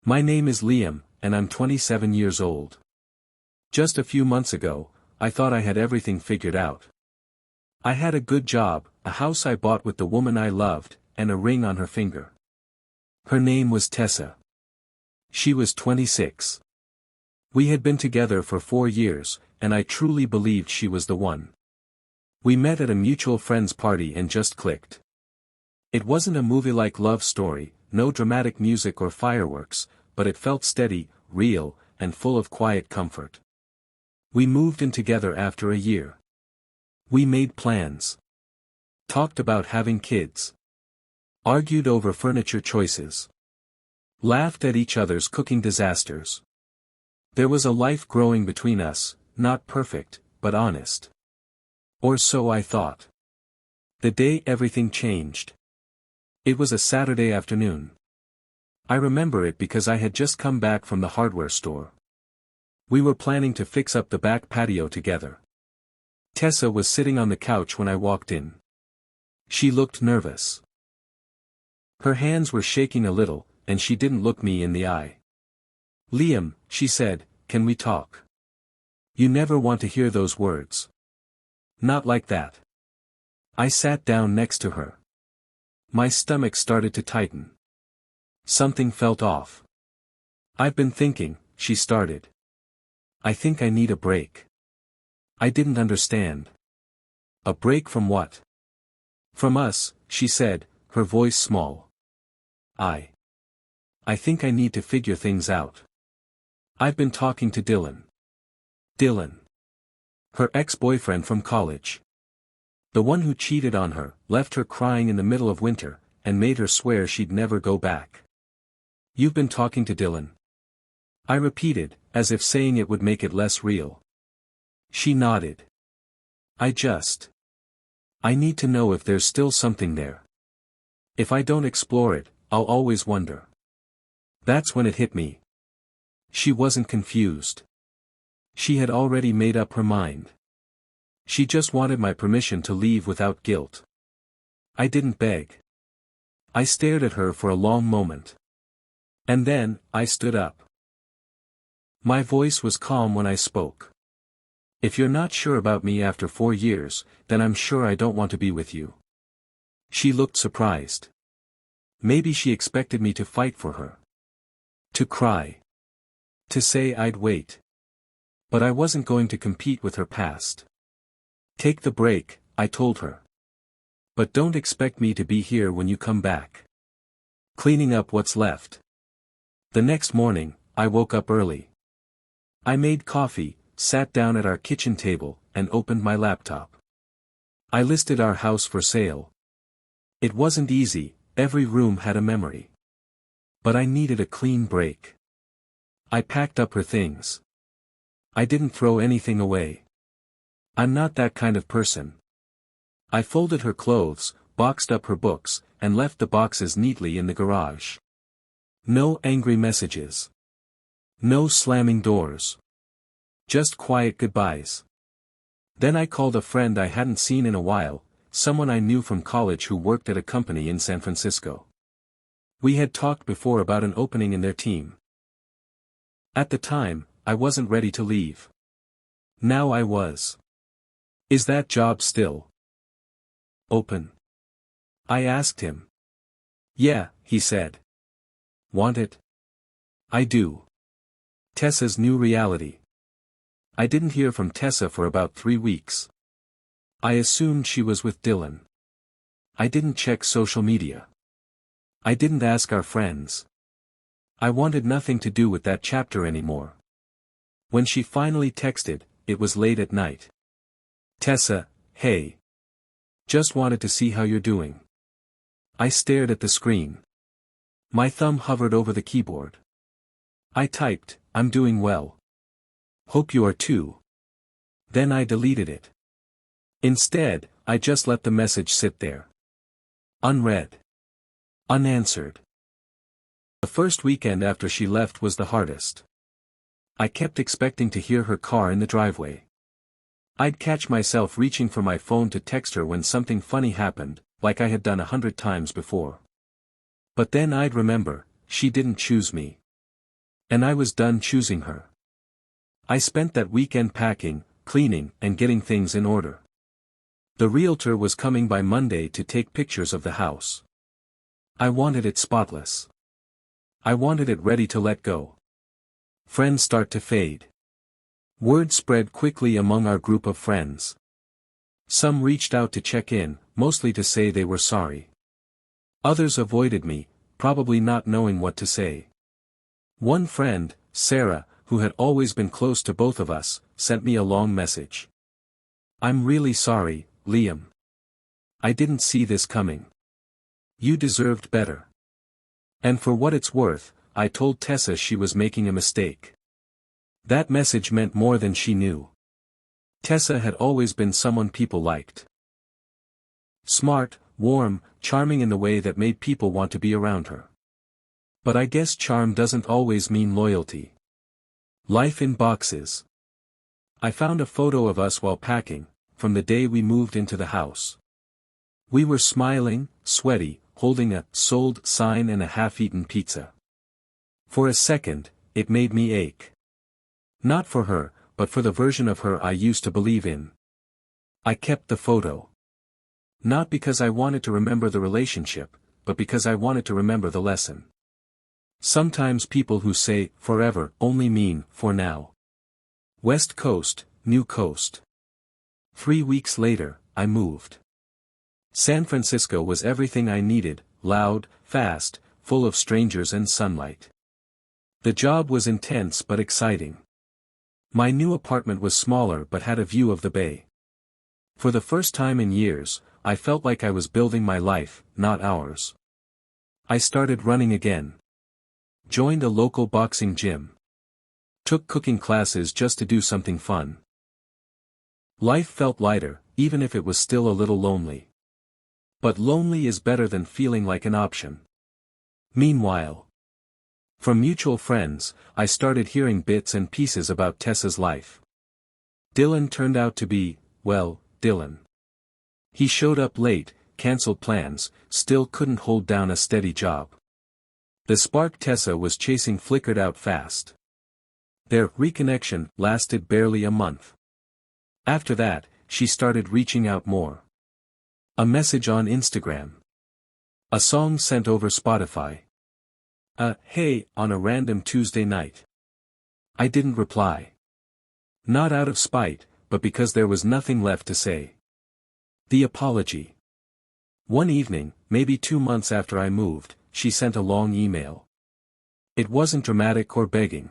My name is Liam, and I'm 27 years old. Just a few months ago, I thought I had everything figured out. I had a good job, a house I bought with the woman I loved, and a ring on her finger. Her name was Tessa. She was 26. We had been together for 4 years, and I truly believed she was the one. We met at a mutual friend's party and just clicked. It wasn't a movie-like love story, no dramatic music or fireworks, but it felt steady, real, and full of quiet comfort. We moved in together after a year. We made plans. Talked about having kids. Argued over furniture choices. Laughed at each other's cooking disasters. There was a life growing between us, not perfect, but honest. Or so I thought. The day everything changed. It was a Saturday afternoon. I remember it because I had just come back from the hardware store. We were planning to fix up the back patio together. Tessa was sitting on the couch when I walked in. She looked nervous. Her hands were shaking a little, and she didn't look me in the eye. "Liam," she said, "can we talk?" "You never want to hear those words." "Not like that." I sat down next to her. My stomach started to tighten. Something felt off. "I've been thinking," she started. "I think I need a break." I didn't understand. "A break from what?" "From us," she said, her voice small. I think I need to figure things out. I've been talking to Dylan." Dylan. Her ex-boyfriend from college. The one who cheated on her, left her crying in the middle of winter, and made her swear she'd never go back. "You've been talking to Dylan?" I repeated, as if saying it would make it less real. She nodded. I need to know if there's still something there. If I don't explore it, I'll always wonder. That's when it hit me. She wasn't confused. She had already made up her mind. She just wanted my permission to leave without guilt. I didn't beg. I stared at her for a long moment. And then, I stood up. My voice was calm when I spoke. "If you're not sure about me after 4 years, then I'm sure I don't want to be with you." She looked surprised. Maybe she expected me to fight for her. To cry. To say I'd wait. But I wasn't going to compete with her past. "Take the break," I told her. "But don't expect me to be here when you come back. Cleaning up what's left." The next morning, I woke up early. I made coffee, sat down at our kitchen table, and opened my laptop. I listed our house for sale. It wasn't easy, every room had a memory. But I needed a clean break. I packed up her things. I didn't throw anything away. I'm not that kind of person. I folded her clothes, boxed up her books, and left the boxes neatly in the garage. No angry messages. No slamming doors. Just quiet goodbyes. Then I called a friend I hadn't seen in a while, someone I knew from college who worked at a company in San Francisco. We had talked before about an opening in their team. At the time, I wasn't ready to leave. Now I was. "Is that job still open?" I asked him. "Yeah," he said. "Want it?" "I do." Tessa's new reality. I didn't hear from Tessa for about 3 weeks. I assumed she was with Dylan. I didn't check social media. I didn't ask our friends. I wanted nothing to do with that chapter anymore. When she finally texted, it was late at night. "Tessa, hey. Just wanted to see how you're doing." I stared at the screen. My thumb hovered over the keyboard. I typed, "I'm doing well. Hope you are too." Then I deleted it. Instead, I just let the message sit there. Unread. Unanswered. The first weekend after she left was the hardest. I kept expecting to hear her car in the driveway. I'd catch myself reaching for my phone to text her when something funny happened, like I had done 100 times before. But then I'd remember, she didn't choose me. And I was done choosing her. I spent that weekend packing, cleaning, and getting things in order. The realtor was coming by Monday to take pictures of the house. I wanted it spotless. I wanted it ready to let go. Friends start to fade. Word spread quickly among our group of friends. Some reached out to check in, mostly to say they were sorry. Others avoided me, probably not knowing what to say. One friend, Sarah, who had always been close to both of us, sent me a long message. "I'm really sorry, Liam. I didn't see this coming. You deserved better." And for what it's worth, I told Tessa she was making a mistake. That message meant more than she knew. Tessa had always been someone people liked. Smart, warm, charming in the way that made people want to be around her. But I guess charm doesn't always mean loyalty. Life in boxes. I found a photo of us while packing, from the day we moved into the house. We were smiling, sweaty, holding a "sold" sign and a half-eaten pizza. For a second, it made me ache. Not for her, but for the version of her I used to believe in. I kept the photo. Not because I wanted to remember the relationship, but because I wanted to remember the lesson. Sometimes people who say "forever" only mean "for now." West Coast, New Coast. 3 weeks later, I moved. San Francisco was everything I needed: loud, fast, full of strangers and sunlight. The job was intense but exciting. My new apartment was smaller but had a view of the bay. For the first time in years, I felt like I was building my life, not ours. I started running again. Joined a local boxing gym. Took cooking classes just to do something fun. Life felt lighter, even if it was still a little lonely. But lonely is better than feeling like an option. Meanwhile, from mutual friends, I started hearing bits and pieces about Tessa's life. Dylan turned out to be, well, Dylan. He showed up late, cancelled plans, still couldn't hold down a steady job. The spark Tessa was chasing flickered out fast. Their reconnection lasted barely a month. After that, she started reaching out more. A message on Instagram. A song sent over Spotify. A "hey" on a random Tuesday night. I didn't reply. Not out of spite, but because there was nothing left to say. The apology. One evening, maybe 2 months after I moved, she sent a long email. It wasn't dramatic or begging.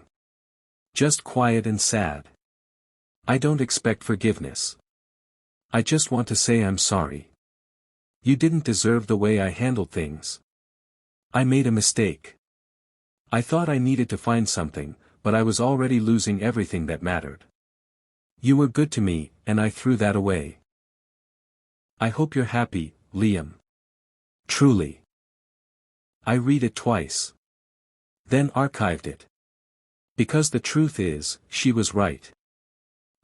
Just quiet and sad. "I don't expect forgiveness. I just want to say I'm sorry. You didn't deserve the way I handled things. I made a mistake. I thought I needed to find something, but I was already losing everything that mattered. You were good to me, and I threw that away. I hope you're happy, Liam. Truly." I read it twice. Then archived it. Because the truth is, she was right.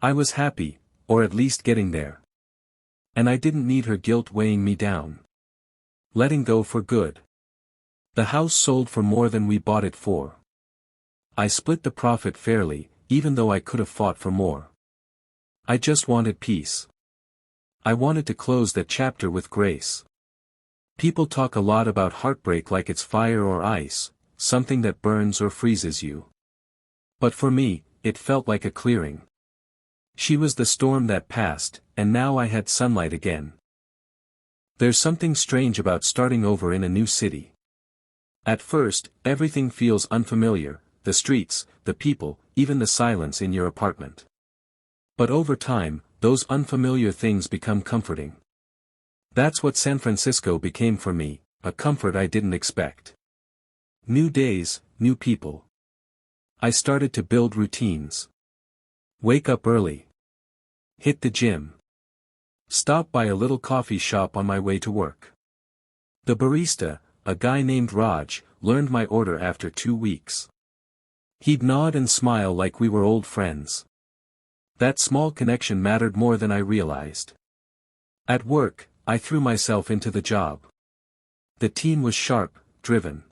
I was happy, or at least getting there. And I didn't need her guilt weighing me down. Letting go for good. The house sold for more than we bought it for. I split the profit fairly, even though I could have fought for more. I just wanted peace. I wanted to close that chapter with grace. People talk a lot about heartbreak like it's fire or ice, something that burns or freezes you. But for me, it felt like a clearing. She was the storm that passed, and now I had sunlight again. There's something strange about starting over in a new city. At first, everything feels unfamiliar: the streets, the people, even the silence in your apartment. But over time, those unfamiliar things become comforting. That's what San Francisco became for me, a comfort I didn't expect. New days, new people. I started to build routines. Wake up early. Hit the gym. Stop by a little coffee shop on my way to work. The barista, a guy named Raj, learned my order after 2 weeks. He'd nod and smile like we were old friends. That small connection mattered more than I realized. At work, I threw myself into the job. The team was sharp, driven.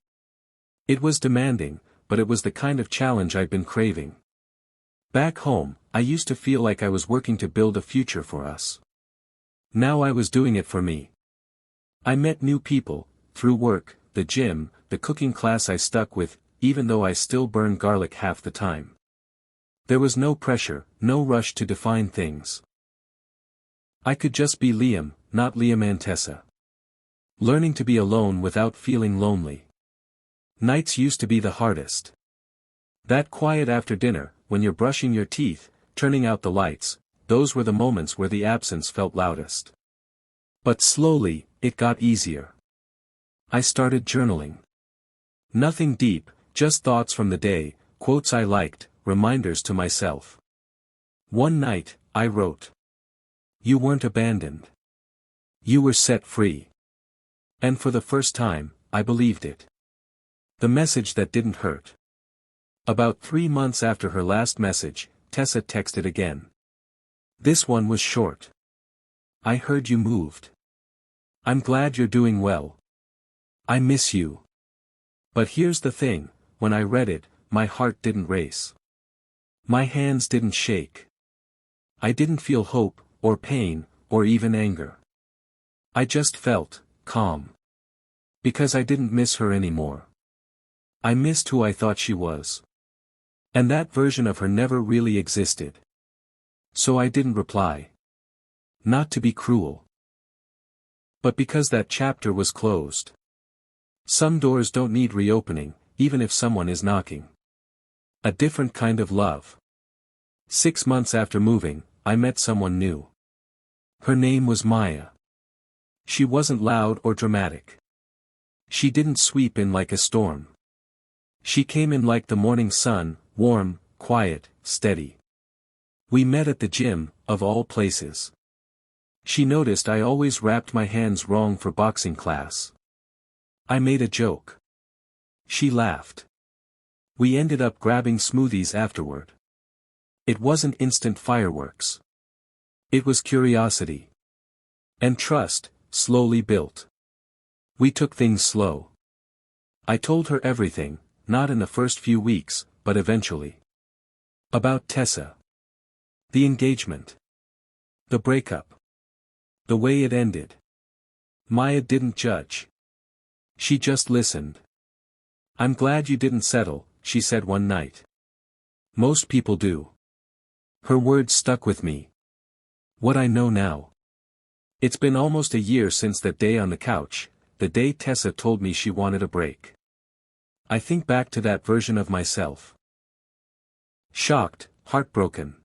It was demanding, but it was the kind of challenge I'd been craving. Back home, I used to feel like I was working to build a future for us. Now I was doing it for me. I met new people, through work, the gym, the cooking class I stuck with, even though I still burn garlic half the time. There was no pressure, no rush to define things. I could just be Liam, not Liam and Tessa. Learning to be alone without feeling lonely. Nights used to be the hardest. That quiet after dinner, when you're brushing your teeth, turning out the lights, those were the moments where the absence felt loudest. But slowly, it got easier. I started journaling. Nothing deep, just thoughts from the day, quotes I liked, reminders to myself. One night, I wrote. You weren't abandoned. You were set free. And for the first time, I believed it. The message that didn't hurt. About 3 months after her last message, Tessa texted again. This one was short. I heard you moved. I'm glad you're doing well. I miss you. But here's the thing, when I read it, my heart didn't race. My hands didn't shake. I didn't feel hope, or pain, or even anger. I just felt calm. Because I didn't miss her anymore. I missed who I thought she was. And that version of her never really existed. So I didn't reply. Not to be cruel. But because that chapter was closed. Some doors don't need reopening, even if someone is knocking. A different kind of love. 6 months after moving, I met someone new. Her name was Maya. She wasn't loud or dramatic. She didn't sweep in like a storm. She came in like the morning sun, warm, quiet, steady. We met at the gym, of all places. She noticed I always wrapped my hands wrong for boxing class. I made a joke. She laughed. We ended up grabbing smoothies afterward. It wasn't instant fireworks. It was curiosity. And trust, slowly built. We took things slow. I told her everything, not in the first few weeks, but eventually. About Tessa. The engagement. The breakup. The way it ended. Maya didn't judge. She just listened. I'm glad you didn't settle, she said one night. Most people do. Her words stuck with me. What I know now. It's been almost a year since that day on the couch, the day Tessa told me she wanted a break. I think back to that version of myself. Shocked, heartbroken.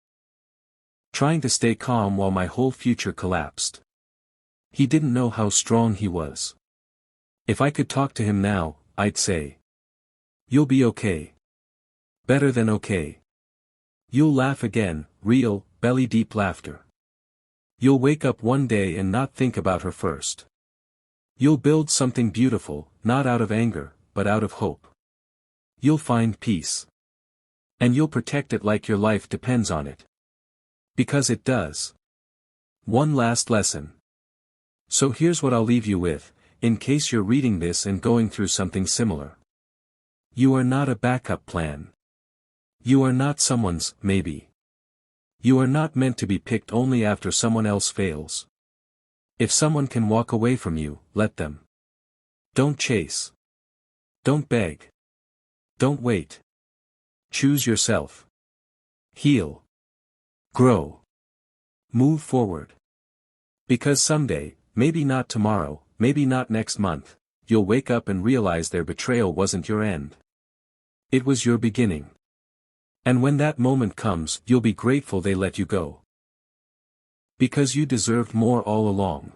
Trying to stay calm while my whole future collapsed. He didn't know how strong he was. If I could talk to him now, I'd say. You'll be okay. Better than okay. You'll laugh again, real, belly-deep laughter. You'll wake up one day and not think about her first. You'll build something beautiful, not out of anger, but out of hope. You'll find peace. And you'll protect it like your life depends on it. Because it does. One last lesson. So here's what I'll leave you with, in case you're reading this and going through something similar. You are not a backup plan. You are not someone's maybe. You are not meant to be picked only after someone else fails. If someone can walk away from you, let them. Don't chase. Don't beg. Don't wait. Choose yourself. Heal. Grow. Move forward. Because someday, maybe not tomorrow, maybe not next month, you'll wake up and realize their betrayal wasn't your end. It was your beginning. And when that moment comes, you'll be grateful they let you go. Because you deserved more all along.